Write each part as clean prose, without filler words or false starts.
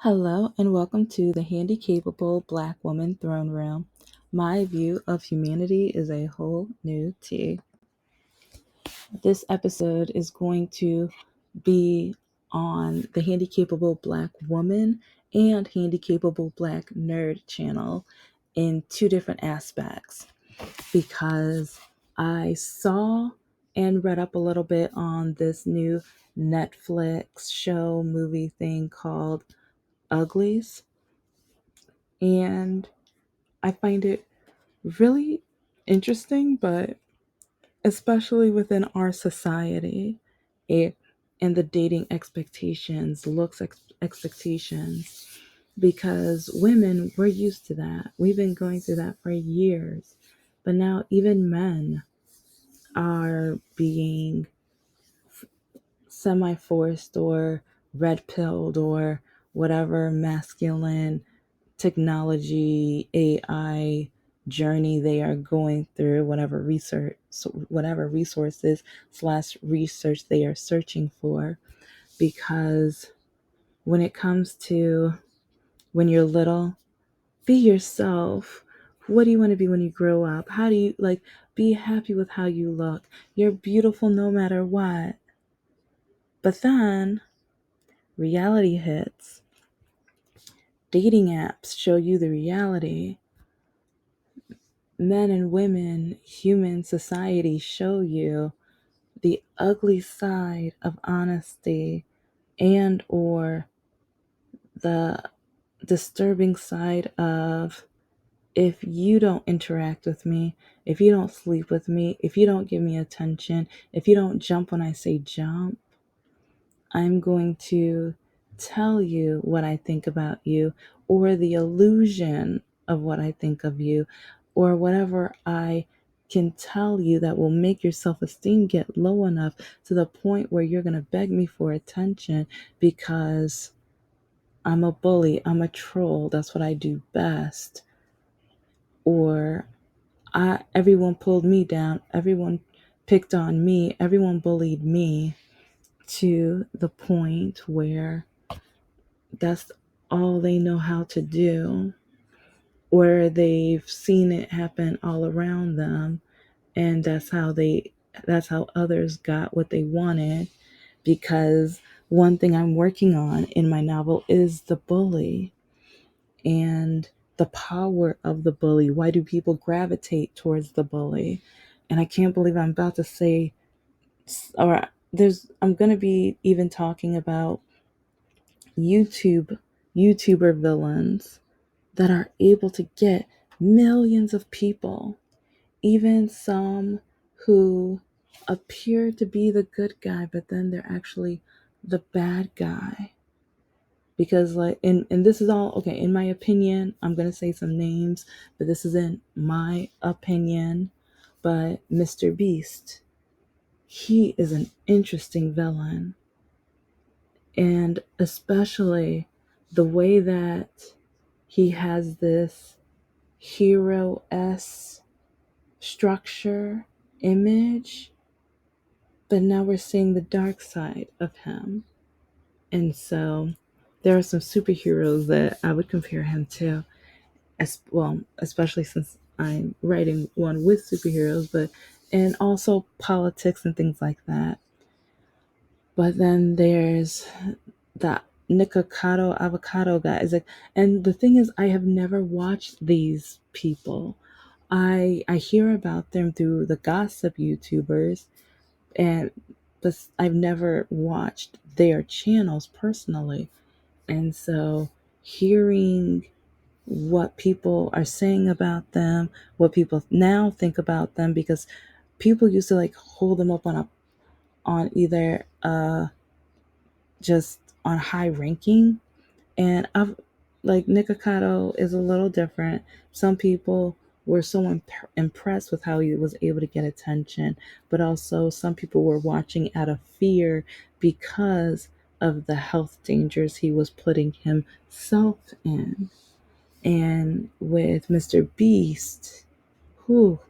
Hello and welcome to the Handicapable Black Woman Throne Room. My view of humanity is a whole new tea. This episode is going to be on the Handicapable Black Woman and Handicapable Black Nerd channel in two different aspects because I saw and read up a little bit on this new Netflix show movie thing called UGLIES. And I find it really interesting, but especially within our society, it and the dating expectations, expectations, because women, we're used to that. We've been going through that for years. But now even men are being semi-forced or red pilled or whatever masculine technology, AI journey they are going through, whatever resources slash research they are searching for. Because when it comes to when you're little, be yourself. What do you want to be when you grow up? How do you be happy with how you look? You're beautiful no matter what. But then reality hits. Dating apps show you the reality. Men and women, human society show you the ugly side of honesty and or the disturbing side of if you don't interact with me, if you don't sleep with me, if you don't give me attention, if you don't jump when I say jump, I'm going to tell you what I think about you, or the illusion of what I think of you, or whatever I can tell you that will make your self-esteem get low enough to the point where you're going to beg me for attention because I'm a bully, I'm a troll, that's what I do best. Or everyone pulled me down, everyone picked on me, everyone bullied me, to the point where that's all they know how to do, or they've seen it happen all around them, and that's how others got what they wanted. Because one thing I'm working on in my novel is the bully and the power of the bully. Why do people gravitate towards the bully? And I can't believe I'm about to say, or I'm going to be even talking about YouTuber villains that are able to get millions of people, even some who appear to be the good guy, but then they're actually the bad guy. Because and this is all okay, in my opinion, I'm gonna say some names, but this isn't my opinion. But Mr. Beast, he is an interesting villain. And especially the way that he has this hero-esque structure, image, but now we're seeing the dark side of him. And so there are some superheroes that I would compare him to, as well, especially since I'm writing one with superheroes, but and also politics and things like that. But then there's that Nikocado avocado guy. Is like, and the thing is, I have never watched these people. I hear about them through the gossip YouTubers, and but I've never watched their channels personally. And so hearing what people are saying about them, what people now think about them, because people used to hold them up on either just on high ranking. And I've Nikocado is a little different. Some people were so impressed with how he was able to get attention, but also some people were watching out of fear because of the health dangers he was putting himself in. And with Mr. Beast, who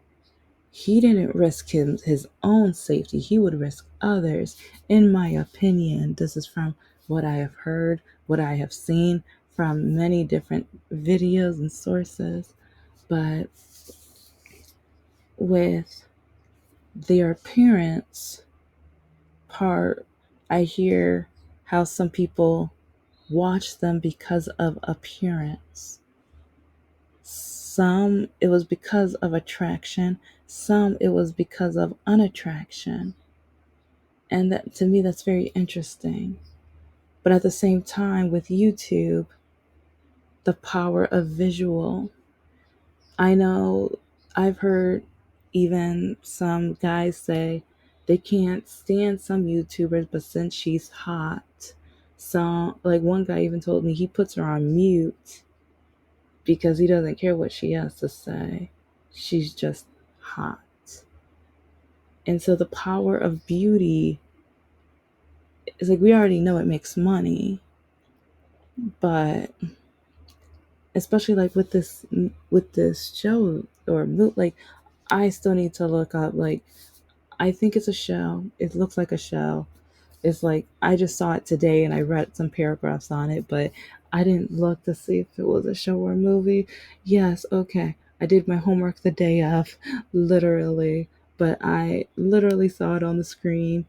he didn't risk his own safety, he would risk others. In my opinion, this is from what I have heard, what I have seen from many different videos and sources, but with their appearance part, I hear how some people watch them because of appearance. Some it was because of attraction, some it was because of unattraction. And that, to me, that's very interesting. But at the same time, with YouTube, the power of visual. I know I've heard even some guys say they can't stand some YouTubers, but since she's hot, so like one guy even told me he puts her on mute because he doesn't care what she has to say. She's just hot. And so the power of beauty is like we already know it makes money, but especially like with this show or like I still need to look up like I think it's a show. It looks like a show. It's like I just saw it today and I read some paragraphs on it, but I didn't look to see if it was a show or a movie. Yes, okay. I did my homework the day of, literally, but I literally saw it on the screen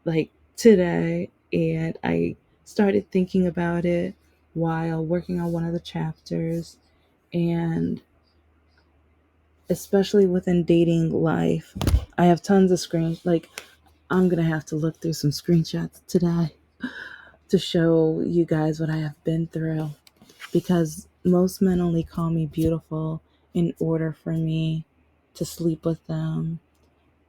like today and I started thinking about it while working on one of the chapters, and especially within dating life, I have tons of screens like I'm gonna have to look through some screenshots today to show you guys what I have been through, because most men only call me beautiful in order for me to sleep with them.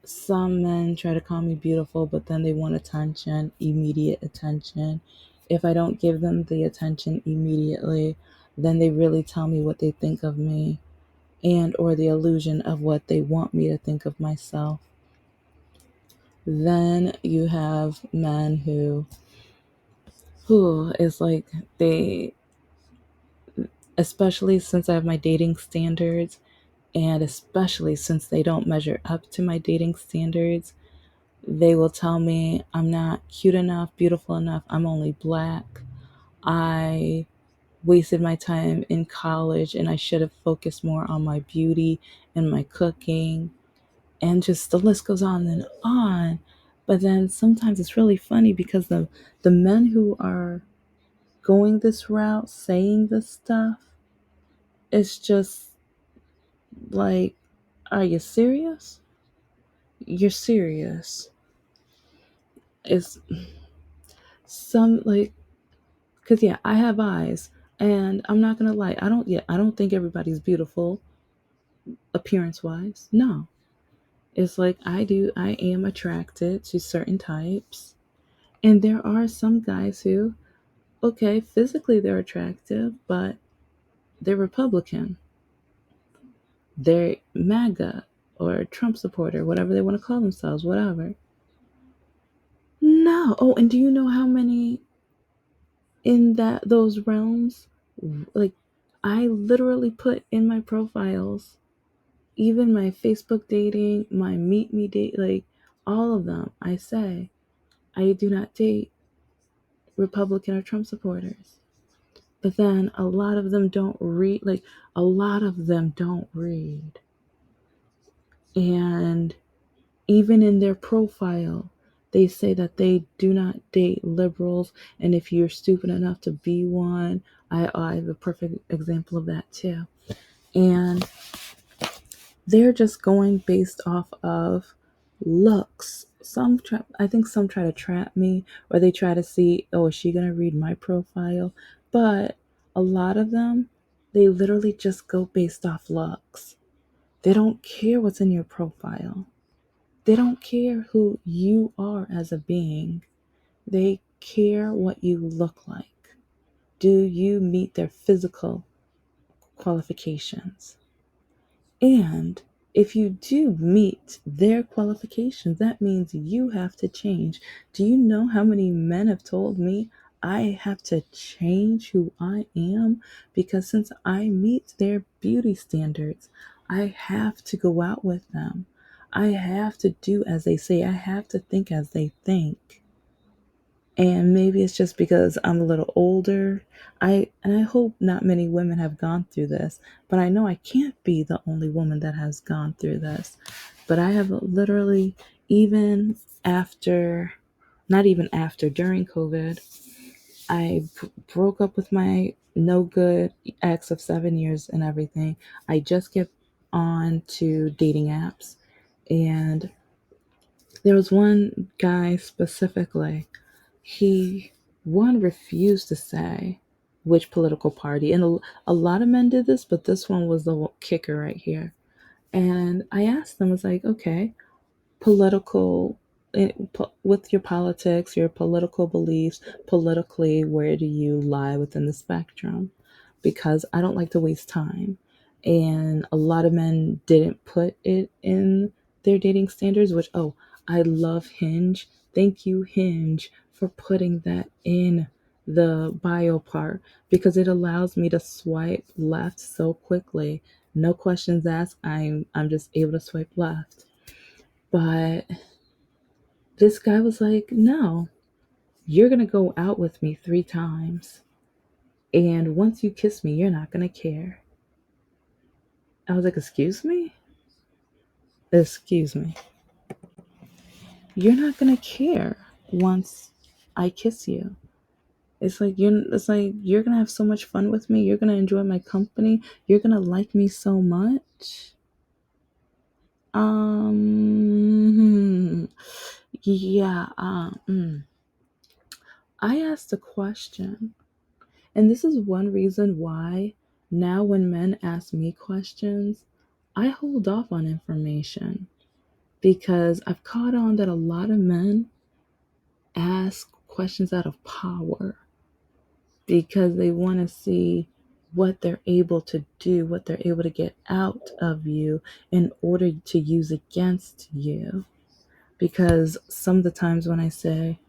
Some men try to call me beautiful, but then they want attention, immediate attention. If I don't give them the attention immediately, then they really tell me what they think of me and or the illusion of what they want me to think of myself. Then you have men who is like they, especially since I have my dating standards and especially since they don't measure up to my dating standards, they will tell me I'm not cute enough, beautiful enough, I'm only black. I wasted my time in college and I should have focused more on my beauty and my cooking, and just the list goes on and on. But then sometimes it's really funny because the men who are going this route, saying this stuff, it's just like, are you serious? You're serious. It's some like, cause yeah, I have eyes, and I'm not gonna lie, I don't think everybody's beautiful appearance wise. No, it's like I am attracted to certain types, and there are some guys who, okay, physically they're attractive, but they're Republican, they're MAGA or Trump supporter, whatever they want to call themselves, whatever. No. Oh, and do you know how many in those realms? Like, I literally put in my profiles, even my Facebook dating, my Meet Me date, like all of them. I say I do not date Republican or Trump supporters. But then a lot of them don't read. Like a lot of them don't read, and even in their profile, they say that they do not date liberals. And if you're stupid enough to be one, I have a perfect example of that too. And they're just going based off of looks. I think some try to trap me, or they try to see, oh, is she going to read my profile? But a lot of them, they literally just go based off looks. They don't care what's in your profile. They don't care who you are as a being. They care what you look like. Do you meet their physical qualifications? And if you do meet their qualifications, that means you have to change. Do you know how many men have told me I have to change who I am? Because since I meet their beauty standards, I have to go out with them. I have to do as they say. I have to think as they think. And maybe it's just because I'm a little older. I hope not many women have gone through this, but I know I can't be the only woman that has gone through this. But I have literally, even after, not even after, during COVID, broke up with my no good ex of 7 years and everything. I just kept on to dating apps. And there was one guy specifically, he, one, refused to say which political party. And a lot of men did this, but this one was the kicker right here. And I asked them, I was like, okay, political, with your politics, your political beliefs, politically, where do you lie within the spectrum? Because I don't like to waste time. And a lot of men didn't put it in their dating standards, which, oh, I love Hinge. Thank you, Hinge, for putting that in the bio part, because it allows me to swipe left so quickly. No questions asked. I'm just able to swipe left. But this guy was like, no, you're going to go out with me 3 times. And once you kiss me, you're not going to care. I was like, excuse me? Excuse me. You're not going to care once I kiss you. It's like you're going to have so much fun with me. You're going to enjoy my company. You're going to like me so much. Um yeah, I asked a question. And this is one reason why now when men ask me questions, I hold off on information, because I've caught on that a lot of men ask questions out of power because they want to see what they're able to do, what they're able to get out of you in order to use against you. Because some of the times when I say,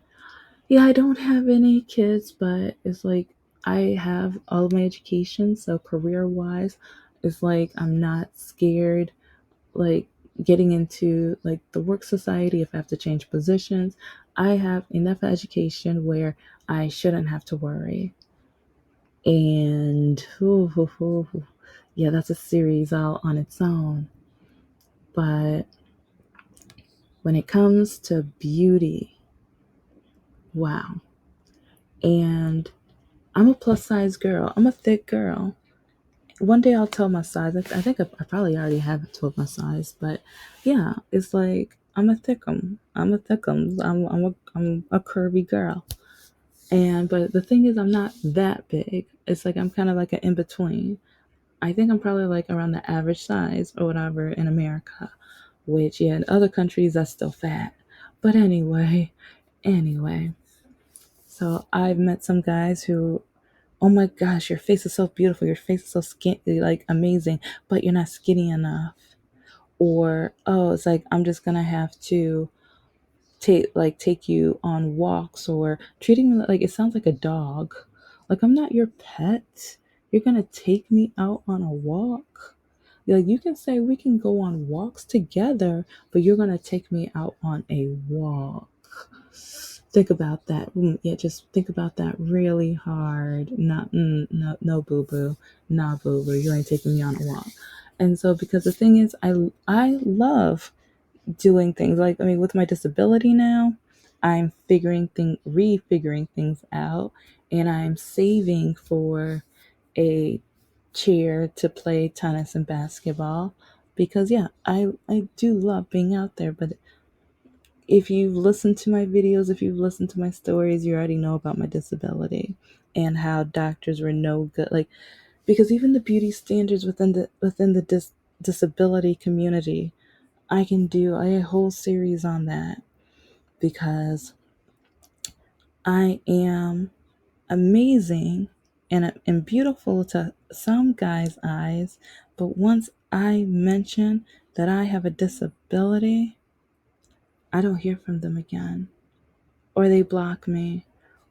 yeah, I don't have any kids, but it's like I have all of my education. So career wise, it's like I'm not scared, like getting into like the work society if I have to change positions. I have enough education where I shouldn't have to worry. And yeah, that's a series all on its own. But when it comes to beauty, wow. And I'm a plus size girl. I'm a thick girl. One day I'll tell my size. I think I probably already have told my size, but yeah, it's like I'm a thickum. I'm a thickum. I'm a curvy girl. And but the thing is, I'm not that big. It's like I'm kind of like an in between. I think I'm probably like around the average size or whatever in America, which yeah, in other countries that's still fat. But anyway. So I've met some guys who, oh my gosh, your face is so beautiful. Your face is so skinny, like amazing, but you're not skinny enough. Or, oh, it's like, I'm just going to have to take you on walks, or treating me like it sounds like a dog. Like, I'm not your pet. You're going to take me out on a walk. Like, you can say we can go on walks together, but you're going to take me out on a walk. Think about that. Yeah, just think about that really hard. Not, no, boo boo, nah, boo boo. You ain't taking me on a walk. And so, because the thing is, I love doing things like, I mean, with my disability now, I'm refiguring things out, and I'm saving for a chair to play tennis and basketball, because yeah, I do love being out there. But if you've listened to my videos, if you've listened to my stories, you already know about my disability and how doctors were no good. Like, because even the beauty standards within the disability community, I can do a whole series on that, because I am amazing and beautiful to some guys' eyes, but once I mention that I have a disability, I don't hear from them again. Or they block me,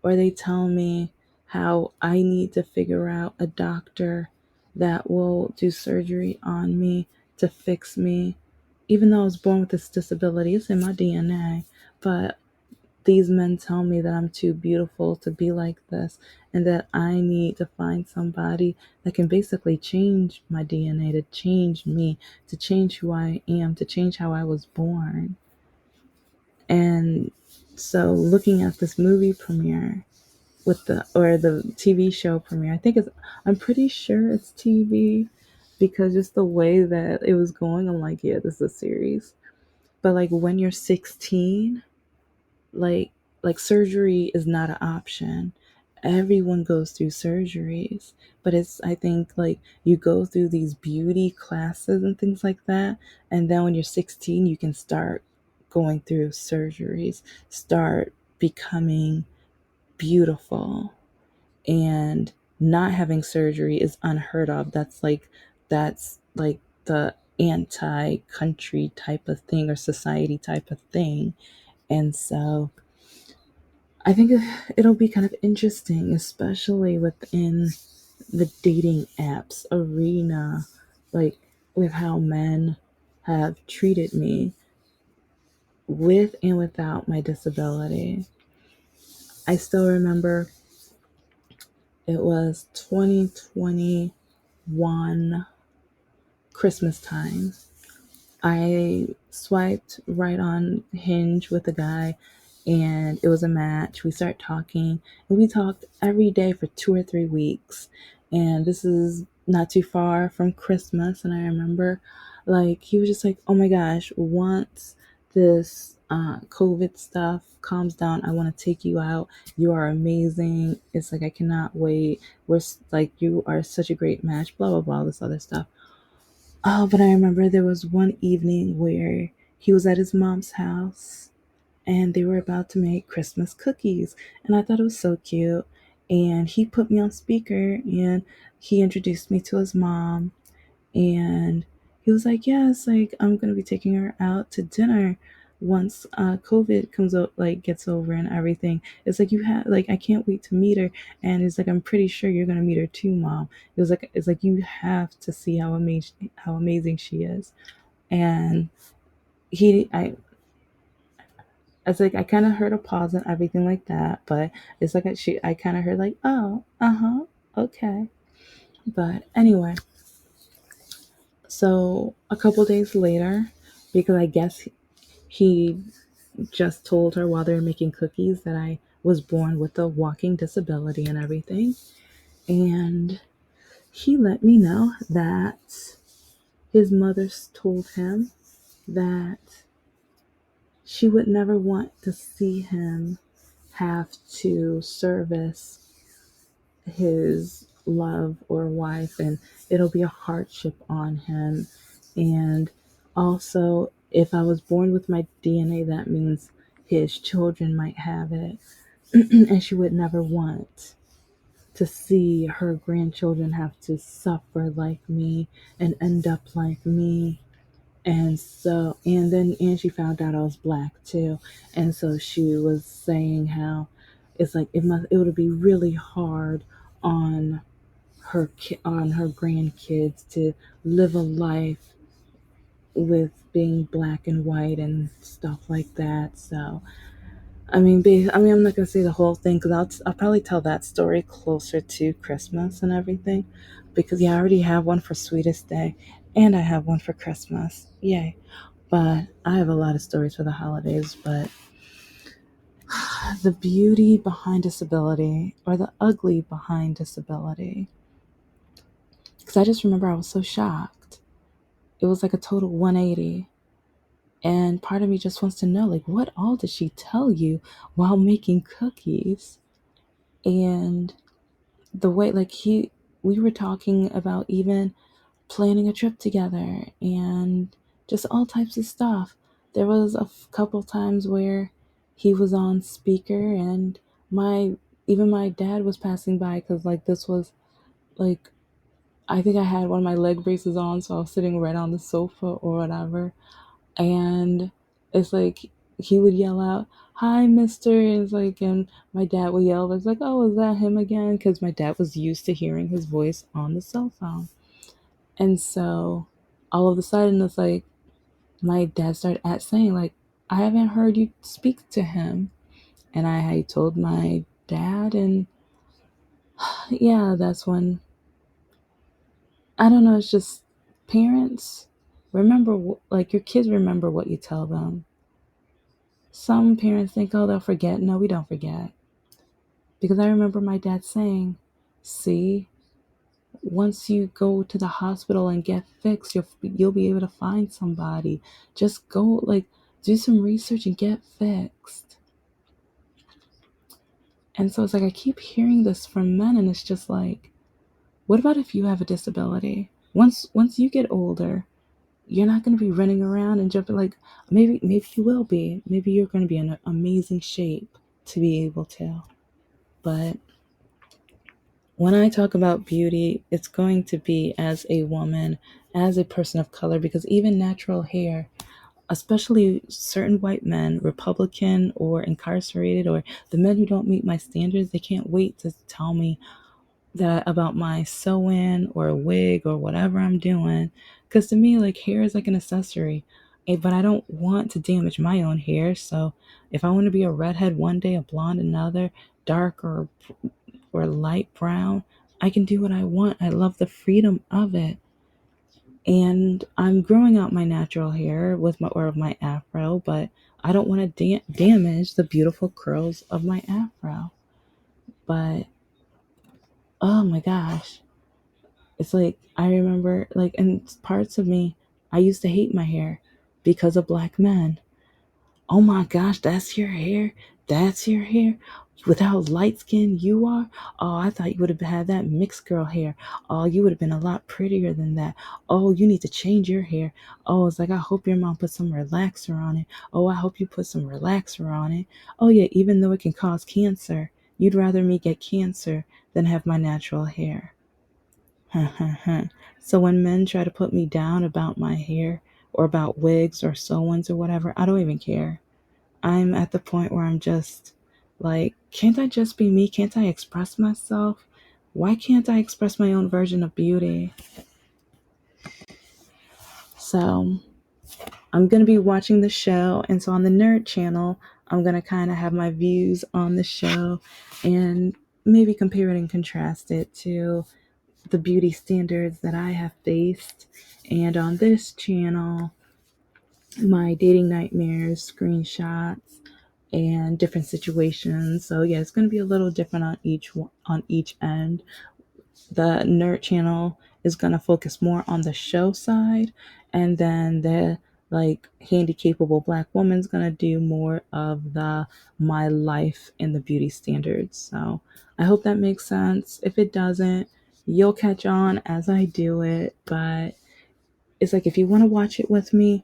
or they tell me how I need to figure out a doctor that will do surgery on me to fix me. Even though I was born with this disability, it's in my DNA, but these men tell me that I'm too beautiful to be like this and that I need to find somebody that can basically change my DNA, to change me, to change who I am, to change how I was born. And so looking at this movie premiere with the TV show premiere, I'm pretty sure it's TV because just the way that it was going, I'm like, yeah, this is a series. But like when you're 16, like surgery is not an option. Everyone goes through surgeries, but it's, I think, like you go through these beauty classes and things like that, and then when you're 16 you can start going through surgeries, start becoming beautiful. And not having surgery is unheard of. That's like the anti country type of thing or society type of thing. And so I think it'll be kind of interesting, especially within the dating apps arena, like with how men have treated me with and without my disability. I still remember it was 2021 Christmas time. I swiped right on Hinge with a guy, and it was a match. We started talking, and we talked every day for 2 or 3 weeks. And this is not too far from Christmas. And I remember, like, he was just like, oh my gosh, once this COVID stuff calms down, I want to take you out. You are amazing. It's like, I cannot wait. Like, you are such a great match, blah, blah, blah, this other stuff. Oh, but I remember there was one evening where he was at his mom's house and they were about to make Christmas cookies. And I thought it was so cute. And he put me on speaker and he introduced me to his mom. And he was like, yes, like I'm going to be taking her out to dinner once COVID comes out, like gets over and everything. It's like, you have, like, I can't wait to meet her. And it's like, I'm pretty sure you're going to meet her too, mom. It's like, you have to see how amazing she is. And he, it's like, I kind of heard a pause and everything like that, but it's like, I kind of heard like, oh, uh-huh, okay. But anyway, so a couple days later, because I guess he just told her while they were making cookies that I was born with a walking disability and everything. And he let me know that his mother told him that she would never want to see him have to service his love or wife, and it'll be a hardship on him. And also, if I was born with my DNA, that means his children might have it. And she would never want to see her grandchildren have to suffer like me and end up like me. And so, and she found out I was black too. And so she was saying how it's like, it would be really hard on on her grandkids to live a life with being black and white and stuff like that. So I mean, I'm not gonna say the whole thing because I'll probably tell that story closer to Christmas and everything, because yeah, I already have one for Sweetest Day, and I have one for Christmas. Yay! But I have a lot of stories for the holidays. But the beauty behind disability, or the ugly behind disability, because I just remember I was so shocked. It was like a total 180. And part of me just wants to know, like, what all did she tell you while making cookies? And the way, like, we were talking about even planning a trip together and just all types of stuff. There was a couple times where he was on speaker, and my dad was passing by, because like this was like, I think I had one of my leg braces on, so I was sitting right on the sofa or whatever. And it's like he would yell out, "Hi, Mister!" And it's like, and my dad would yell. It's like, "Oh, is that him again?" Because my dad was used to hearing his voice on the cell phone. And so all of a sudden, it's like my dad started saying, like, "I haven't heard you speak to him." And I told my dad, and yeah, that's when, I don't know, it's just parents remember, like your kids remember what you tell them. Some parents think, oh, they'll forget. No, we don't forget. Because I remember my dad saying, see, once you go to the hospital and get fixed, you'll be able to find somebody. Just go, like, do some research and get fixed. And so it's like I keep hearing this from men, and it's just like, what about if you have a disability? Once you get older, you're not going to be running around and jumping, like, maybe you will be. Maybe you're going to be in an amazing shape to be able to. But when I talk about beauty, it's going to be as a woman, as a person of color, because even natural hair, especially certain white men, Republican or incarcerated, or the men who don't meet my standards, they can't wait to tell me that about my sew-in or a wig or whatever I'm doing. Because to me, like, hair is like an accessory. But I don't want to damage my own hair. So if I want to be a redhead one day, a blonde another, dark or light brown, I can do what I want. I love the freedom of it. And I'm growing out my natural hair with my afro, but I don't want to damage the beautiful curls of my afro. But oh my gosh, it's like I remember, like, in parts of me, I used to hate my hair because of black men. Oh my gosh, that's your hair? That's your hair? With how light skinned you are? Oh, I thought you would have had that mixed girl hair. Oh, you would have been a lot prettier than that. Oh, you need to change your hair. Oh, it's like, I hope your mom put some relaxer on it. Oh, I hope you put some relaxer on it. Oh, yeah, even though it can cause cancer, you'd rather me get cancer than have my natural hair. So when men try to put me down about my hair or about wigs or sew-ins or whatever, I don't even care. I'm at the point where I'm just like, can't I just be me? Can't I express myself? Why can't I express my own version of beauty? So I'm going to be watching the show. And so on the Nerd channel, I'm going to kind of have my views on the show and maybe compare it and contrast it to the beauty standards that I have faced. And on this channel, my dating nightmares, screenshots, and different situations. So yeah, it's going to be a little different on each end. The nerd channel is going to focus more on the show side, and then the like handicapable black woman's going to do more of the my life and the beauty standards. So I hope that makes sense. If it doesn't, you'll catch on as I do it. But it's like, if you want to watch it with me,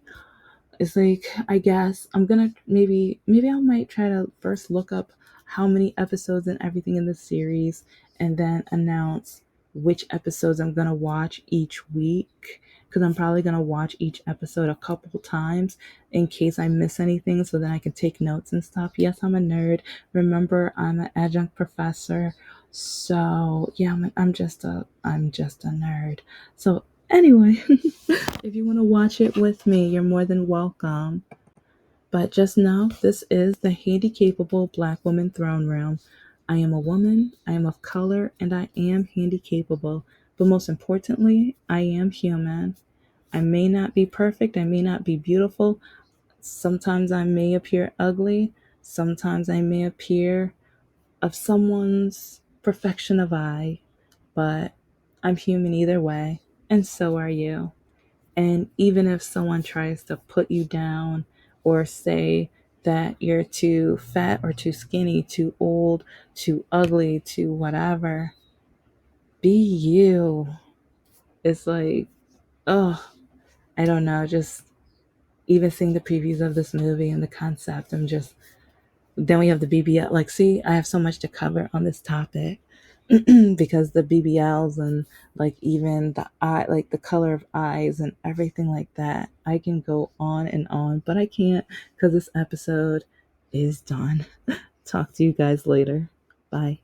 it's like, I guess I'm gonna maybe I might try to first look up how many episodes and everything in the series, and then announce which episodes I'm gonna watch each week, because I'm probably gonna watch each episode a couple times in case I miss anything, so then I can take notes and stuff. Yes, I'm a nerd. Remember, I'm an adjunct professor. So yeah, I'm just a nerd. So anyway, if you want to watch it with me, you're more than welcome. But just know, this is the Handicapable Black Woman Throne Room. I am a woman, I am of color, and I am handicapable. But most importantly, I am human. I may not be perfect, I may not be beautiful. Sometimes I may appear ugly. Sometimes I may appear of someone's perfection of eye. But I'm human either way, and so are you. And even if someone tries to put you down or say that you're too fat or too skinny, too old, too ugly, too whatever, be you. It's like, oh, I don't know. Just even seeing the previews of this movie and the concept, I'm just, then we have the BBL. Like, see, I have so much to cover on this topic. Because the BBLs and like even the eye, like the color of eyes and everything like that, I can go on, but I can't because this episode is done. Talk to you guys later. Bye.